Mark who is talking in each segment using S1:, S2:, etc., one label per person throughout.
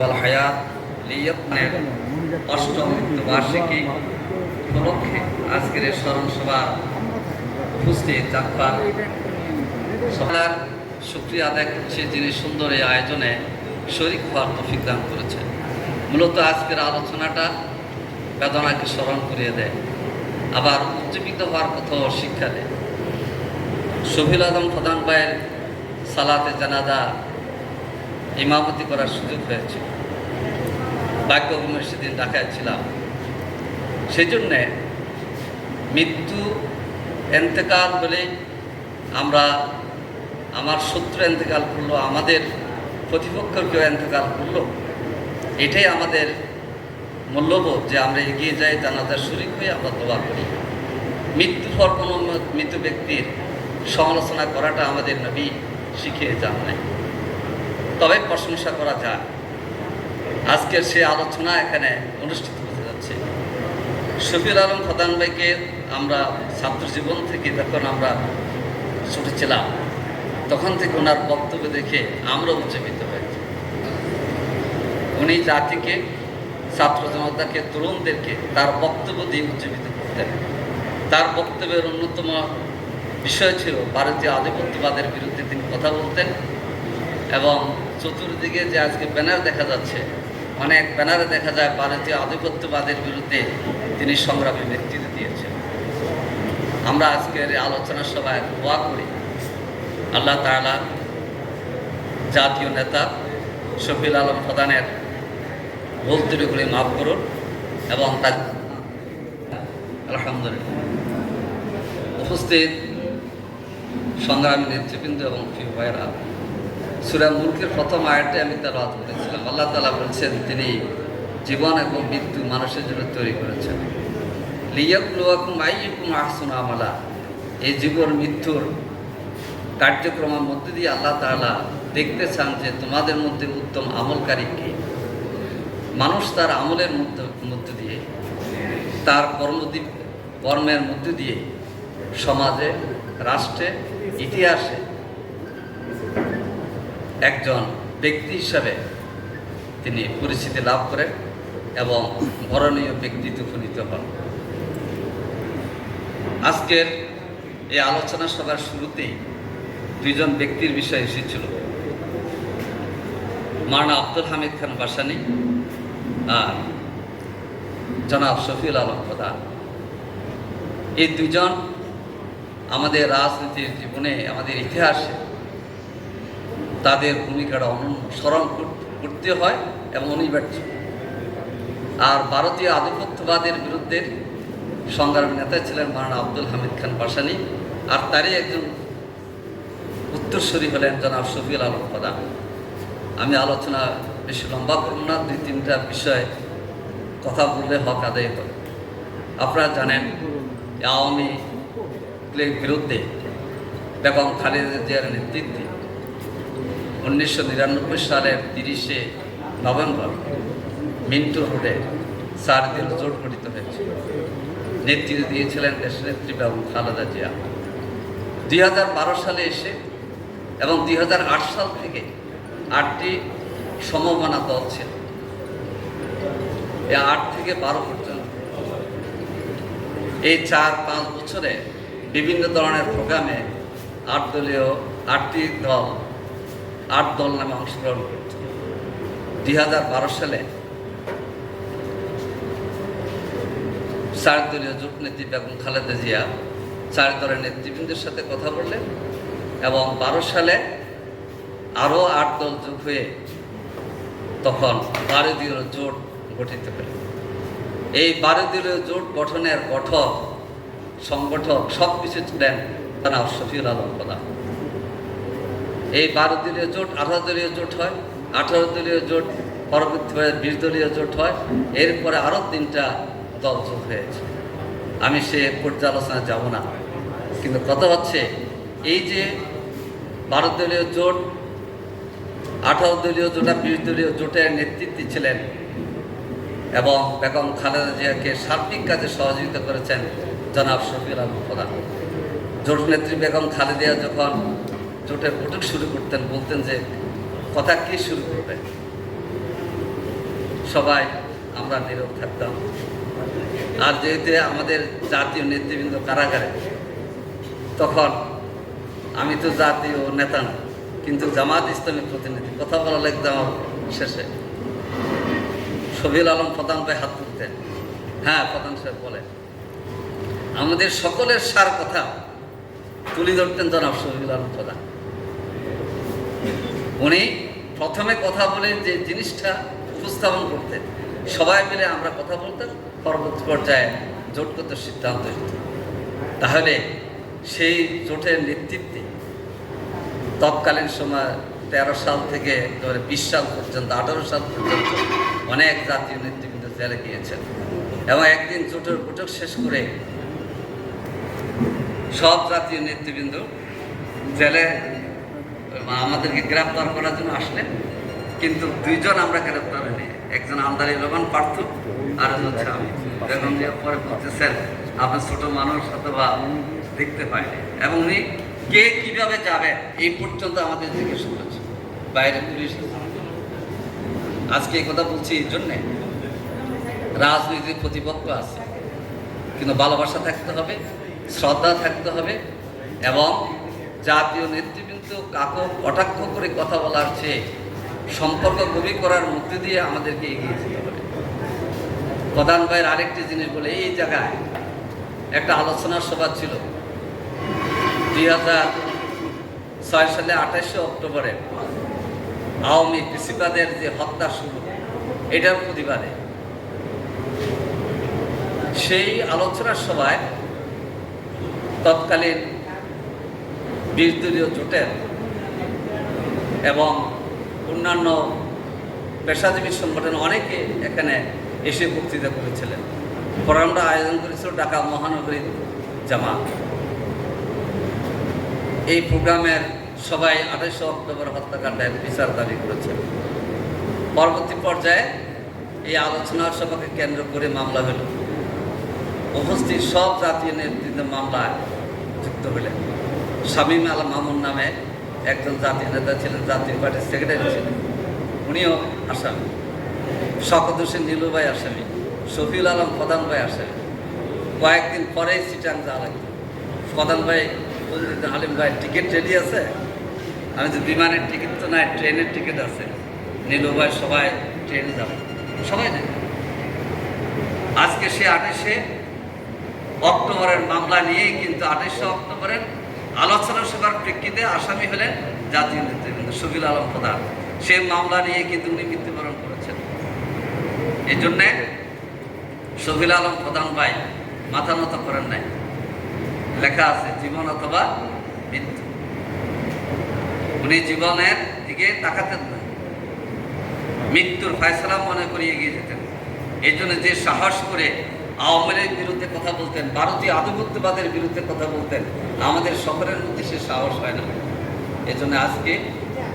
S1: হায়াত লিয়াতনের অষ্টম বার্ষিকী উপলক্ষে আজকের এই স্মরণ সভা উপস্থিত জাফর সবার শুকরিয়া আদায় করছি, যিনি সুন্দর এই আয়োজনে শরীক হওয়ার তৌফিক দান করেছেন। মূলত আজকের আলোচনাটা বেদনাকে স্মরণ করিয়ে দেয়, আবার উজ্জীবিত হওয়ার কথাও শিক্ষা দেয়। শফিউল আজম প্রধান ভাইয়ের সালাতে জানাজা ইমামতি করার সুযোগ হয়েছে। ভাগ্যক্রমে সেদিন ঢাকায় ছিলাম। সেই জন্যে মৃত্যু এন্তেকাল বলে আমরা আমার শত্রু এন্তেকাল করলো, আমাদের প্রতিপক্ষের কেউ এন্তেকাল করলো, এটাই আমাদের মূল্যবোধ যে আমরা এগিয়ে যাই, জানাজার শরীক হয়ে আমরা দোয়া করি। মৃত্যুর পর কোনো মৃত ব্যক্তির সমালোচনা করাটা আমাদের নবী শিখিয়ে যান নাই, তবে প্রশংসা করা যায়। আজকের সে আলোচনা এখানে অনুষ্ঠিত হতে যাচ্ছে। শফিউল আলম প্রধান ভাইকে আমরা ছাত্র জীবন থেকে যখন আমরা ছোট ছিলাম, তখন থেকে ওনার বক্তব্য দেখে আমরা উজ্জীবিত হয়েছি। উনি জাতিকে, ছাত্র জনতাকে, তরুণদেরকে তার বক্তব্য দিয়ে উজ্জীবিত করতেন। তার বক্তব্যের অন্যতম বিষয় ছিল ভারতীয় আধিপত্যবাদের বিরুদ্ধে তিনি কথা বলতেন, এবং চতুর্দিকে যে আজকে ব্যানার দেখা যাচ্ছে, অনেক ব্যানারে দেখা যায় ভারতীয় আধিপত্যবাদের বিরুদ্ধে তিনি সংগ্রামে নেতৃত্ব দিয়েছেন। আমরা আজকের আলোচনা সভায় দোয়া করি আল্লাহ তাআলা জাতীয় নেতা শফিউল আলম প্রধানের ভুল ত্রুটিগুলি মাফ করুন, এবং তার আলহামদুলিল্লাহ উপস্থিত সংগ্রামী নেতৃবৃন্দ এবং প্রিয় ভাইয়েরা, সূরা মুলকের প্রথম আয়াতে আমি তেলাওয়াত করেছিলাম। আল্লাহ তাআলা বলছেন তিনি জীবন এবং মৃত্যু মানুষের জন্য তৈরি করেছেন। লিয়াবলুয়াকুম আইয়ুকুম আহসানু আমালা। এই জীবন মৃত্যুর কার্যক্রমের মধ্যে দিয়ে আল্লাহ তাআলা দেখতে চান যে তোমাদের মধ্যে উত্তম আমলকারী কে। মানুষ তার আমলের মধ্যে দিয়ে, তার কর্মের মধ্যে দিয়ে সমাজে, রাষ্ট্রে, ইতিহাসে একজন ব্যক্তি হিসাবে তিনি পরিচিতি লাভ করেন এবং বরণীয় ব্যক্তিত্বে উপনীত হন। আজকের এই আলোচনা সভার শুরুতেই দুইজন ব্যক্তির বিষয় এসেছিল, মাওলানা আব্দুল হামিদ খান ভাসানী আর জনাব শফিউল আলম প্রধান। এই দুজন আমাদের রাজনীতির জীবনে, আমাদের ইতিহাসে তাদের ভূমিকাটা অনুসরণ করতে হয় এবং অনিবার্য। আর ভারতীয় আধিপত্যবাদের বিরুদ্ধে সংগ্রামী নেতা ছিলেন মাওলানা আব্দুল হামিদ খান ভাসানী, আর তারই একজন উত্তরসূরি হলেন জনাব শফিউল আলম প্রধান। আমি আলোচনা বেশি লম্বা করব না, দুই তিনটা বিষয় কথা বললে হক আদায় হবে। আপনারা জানেন আওয়ামী লীগের বিরুদ্ধে বেগম খালেদা জিয়ার নেতৃত্বে 1999 সালের 30শে নভেম্বর মিন্টু রোডে 4 দিন জোট গঠিত হয়েছে। নেতৃত্ব দিয়েছিলেন দেশনেত্রী বেগম খালেদা জিয়া। 2012 সালে এসে এবং 2008 সাল থেকে 8টি সমমনা দল ছিল। এই 8 থেকে 12 পর্যন্ত এই 4-5 বছরে বিভিন্ন ধরনের প্রোগ্রামে 8টি দল 8 দল নামে অংশগ্রহণ করছে। 2012 সালে 4 দলীয় জোট নেত্রী বেগম খালেদা জিয়া 4 দলের নেতৃবৃন্দের সাথে কথা বললেন, এবং 12 সালে আরও 8 দল যোগ হয়ে তখন 12 দলীয় জোট গঠিত হল। এই 12 দলীয় জোট গঠনের সংগঠক সব কিছু ছিলেন জনাব শফিউল আলম প্রধান। এই 12 দলীয় জোট 18 দলীয় জোট হয়, 18 দলীয় জোট পরবর্তীভাবে 20 দলীয় জোট হয়, এরপরে আরও 3টা দল যোগ হয়েছে। আমি সে পর্যালোচনায় যাব না, কিন্তু কথা হচ্ছে এই যে 12 দলীয় জোট, 18 দলীয় জোট আর 20 দলীয় জোটের নেতৃত্বে ছিলেন এবং বেগম খালেদা জিয়াকে সার্বিক কাজে সহযোগিতা করেছেন জনাব শফিউল আলম প্রধান। জোট নেত্রী বেগম খালেদা জিয়া যখন জোটের বৈঠক শুরু করতেন, বলতেন যে কথা কে শুরু করবে, সবাই আমরা নীরব থাকতাম। আর যেহেতু আমাদের জাতীয় নেতৃবৃন্দ কারাগারে, তখন আমি তো জাতীয় নেতা না, কিন্তু জামাত ইসলামের প্রতিনিধি, কথা বলা লাগতাম শেষে শফিউল আলম প্রধান ভাই হাত তুলতেন। হ্যাঁ, প্রধান সাহেব বলেন। আমাদের সকলের সার কথা তুলে ধরতেন জনাব শফিউল আলম প্রধান। উনি প্রথমে কথা বলে যে জিনিসটা উপস্থাপন করতেন, সবাই মিলে আমরা কথা বলতাম, পরবর্তী পর্যায়ে জোটগত সিদ্ধান্ত হতো। তাহলে সেই জোটের নেতৃত্বে তৎকালীন সময় 13 সাল থেকে 20 সাল পর্যন্ত, 18 সাল পর্যন্ত অনেক জাতীয় নেতৃবৃন্দ জেলে গিয়েছেন। এবং একদিন জোটের বৈঠক শেষ করে সব জাতীয় নেতৃবৃন্দ জেলে আমাদেরকে গ্রেপ্তার করার জন্য আসলেন, কিন্তু 2 জন আমরা গ্রেপ্তার হইনি। একজন আমদানি রহমান পার্থ, আর হচ্ছে আমি। বেগম জিয়া পরে বলতেছেন আপনি ছোট মানুষ অথবা দেখতে পাইনি, এবং উনি কে কিভাবে যাবে এই পর্যন্ত আমাদের জিজ্ঞেস করেছে, বাইরে পুলিশ। আজকে এই কথা বলছি এই জন্যে, রাজনৈতিক প্রতিপক্ষ আছে, কিন্তু ভালোবাসা থাকতে হবে, শ্রদ্ধা থাকতে হবে, এবং জাতীয় নেতৃবৃন্দ কাকে কটাক্ষ করে কথা বলার চেয়ে সম্পর্ক গভীর করার মধ্যে দিয়ে আমাদেরকে এগিয়ে যেতে হবে। প্রধান ভাইয়ের আরেকটি জিনিস বলে, এই জায়গায় একটা আলোচনা সভা ছিল 2006 সালে 28শে অক্টোবরে আওয়ামী কৃষিবাদের যে হত্যা শুরু, এটার প্রতিবাদে সেই আলোচনার সভায় তৎকালীন 20 দলীয় জোটের এবং অন্যান্য পেশাজীবী সংগঠন অনেকে এখানে এসে বক্তৃতা করেছিলেন। প্রোগ্রামটা আয়োজন করেছিল ঢাকা মহানগরী জামাত। এই প্রোগ্রামের সবাই 28শে অক্টোবর হত্যাকাণ্ডের বিচার দাবি করেছেন। পরবর্তী পর্যায়ে এই আলোচনার সভাকে কেন্দ্র করে মামলা হল। উপস্থিত সব জাতীয় নেতৃত্ব মামলায় যুক্ত হলেন। শামীম আল মামুন নামে একজন জাতীয় নেতা ছিলেন, জাতীয় পার্টির সেক্রেটারি ছিলেন, উনিও আসামি। শওকত হোসেন নীলু ভাই আসামি, শফিউল আলম প্রধান ভাই আসামি। কয়েকদিন পরেই চিটাং যাওয়া লাগবে। প্রধান ভাই বলতেন, হালিম ভাই টিকিট রেডি আছে? আমি যে বিমানের টিকিট তো নাই, ট্রেনের টিকিট আছে। নীলু ভাই সবাই ট্রেনে যাবে, সবাই নেই। আজকে সে 28শে অক্টোবরের মামলা নিয়েই কিন্তু 28শে অক্টোবরের আলোচনা সভার প্রেক্ষিতে আসামি হলেন জাতীয় নেতৃবৃন্দ শফিউল আলম প্রধান। সে মামলা নিয়ে কিন্তু উনি মৃত্যুবরণ করেছেন। এই জন্যে শফিউল আলম প্রধান ভাই মাথা নত করেন নাই। লেখা আছে জীবন অথবা মৃত্যু। উনি জীবনের দিকে তাকাতেন না, মৃত্যুর ফয়সালা মনে করে এগিয়ে যেতেন। এই জন্য যে সাহস করে আওয়ামী লীগের বিরুদ্ধে কথা বলতেন, ভারতীয় আধিপত্যবাদের বিরুদ্ধে কথা বলতেন, আমাদের সকলের মধ্যে সে সাহস হয় না। এই জন্য আজকে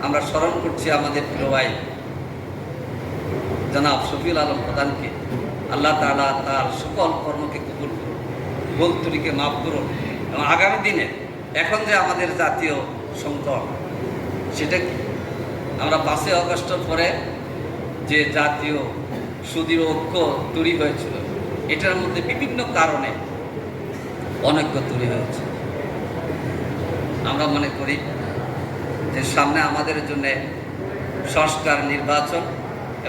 S1: আমরা স্মরণ করছি আমাদের প্রিয় ভাই জনাব শফিউল আলম প্রধানকে। আল্লাহ তাআলা তার সকল কর্মকে কবুল করুন, ভুল ত্রুটিকে মাফ করুন, এবং আগামী দিনে এখন যে আমাদের জাতীয় সংকট, সেটা কি? আমরা 5 আগস্টের পরে যে জাতীয় সুদৃঢ় ঐক্য তৈরি হয়েছিল, এটার মধ্যে বিভিন্ন কারণে অনৈক্য তৈরি হয়েছে। আমরা মনে করি যে সামনে আমাদের জন্য সংস্কার, নির্বাচন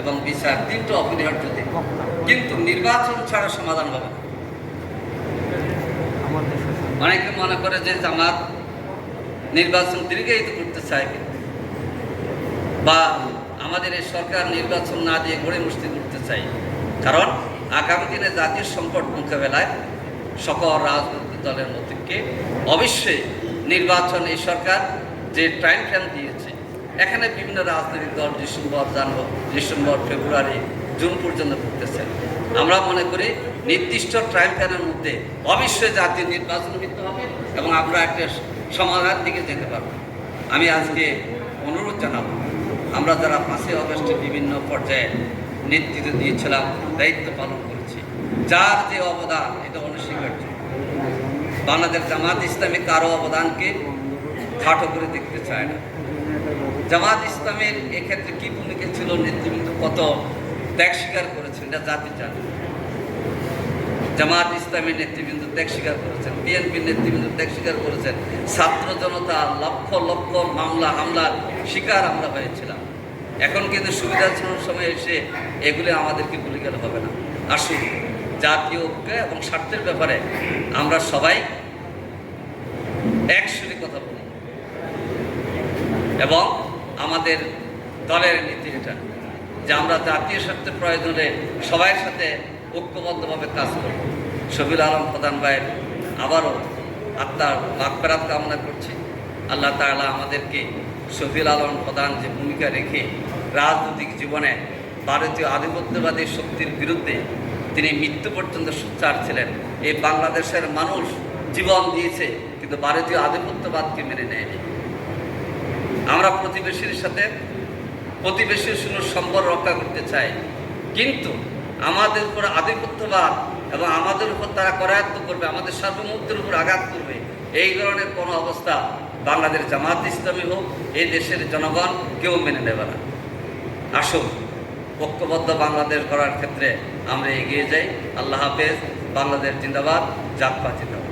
S1: এবং বিচার 3টা অপরিহার্য দিন, কিন্তু নির্বাচন ছাড়া সমাধান হবে না। অনেকে মনে করে যে জামাত নির্বাচন দীর্ঘায়িত করতে চায়, বা আমাদের এই সরকার নির্বাচন না দিয়ে গড়িমসি করতে চাই। কারণ আগামী দিনে জাতীয় সংকট মোকাবেলায় সকল রাজনৈতিক দলের মধ্যে অবশ্যই নির্বাচন, এই সরকার যে টাইম ফ্রেম দিয়েছে, এখানে বিভিন্ন রাজনৈতিক দল ডিসেম্বর, ফেব্রুয়ারি, জুন পর্যন্ত করতেছে। আমরা মনে করি নির্দিষ্ট টাইম ফ্রেমের মধ্যে অবশ্যই জাতীয় নির্বাচন করতে হবে এবং আমরা একটা সমাধানের দিকে যেতে পারব। আমি আজকে অনুরোধ জানাব, আমরা যারা 5 আগস্টে বিভিন্ন পর্যায়ে নেতৃত্ব দিয়েছিলাম, দায়িত্ব পালন করেছি, যার যে অবদান এটা অনস্বীকার্য। বাংলাদেশ জামাত ইসলামী কারো অবদানকে খাটো করে দেখতে চায় না। জামাত ইসলামের এক্ষেত্রে কী ভূমিকা ছিল, নেতৃবৃন্দ কত ত্যাগ স্বীকার করেছেন, এটা জাতি জানে। জামাত ইসলামীর নেতৃবৃন্দ ত্যাগ স্বীকার করেছেন, বিএনপির নেতৃবৃন্দ ত্যাগ স্বীকার করেছেন, ছাত্র জনতা লক্ষ লক্ষ মামলা হামলার শিকার আমরা হয়েছিলাম। এখন কিন্তু সুবিধাজনক সময় এসে এগুলি আমাদেরকে ভুলে গেলে হবে না। আসুন, জাতীয় ঐক্য এবং স্বার্থের ব্যাপারে আমরা সবাই একসঙ্গে কথা বলি এবং আমাদের দলের নীতি এটা যে আমরা জাতীয় স্বার্থের প্রয়োজনে সবার সাথে ঐক্যবদ্ধভাবে কাজ করব। শফিউল আলম প্রধান ভাইয়ের আবারও আত্মার মাগফিরাত কামনা করছি। আল্লাহ তাআলা আমাদেরকে শফিউল আলম প্রধান যে ভূমিকা রেখে রাজনৈতিক জীবনে ভারতীয় আধিপত্যবাদী শক্তির বিরুদ্ধে তিনি মৃত্যু পর্যন্ত সোচ্চার ছিলেন। এই বাংলাদেশের মানুষ জীবন দিয়েছে, কিন্তু ভারতীয় আধিপত্যবাদকে মেনে নেয়নি। আমরা প্রতিবেশীর সাথে প্রতিবেশীর সুন্দর সম্পর্ক রক্ষা করতে চাই, কিন্তু আমাদের উপর আধিপত্যবাদ এবং আমাদের উপর তারা করায়ত্ত করবে, আমাদের সার্বভৌমত্বের উপর আঘাত করবে, এই ধরনের কোনো অবস্থা বাংলাদেশ জামাত ইসলামী হোক এই দেশের জনগণ কেউ মেনে নেবে না। আসুন, ঐক্যবদ্ধ বাংলাদেশ গড়ার ক্ষেত্রে আমরা এগিয়ে যাই। আল্লাহ হাফেজ। বাংলাদেশ জিন্দাবাদ, জাতপাত জিন্দাবাদ।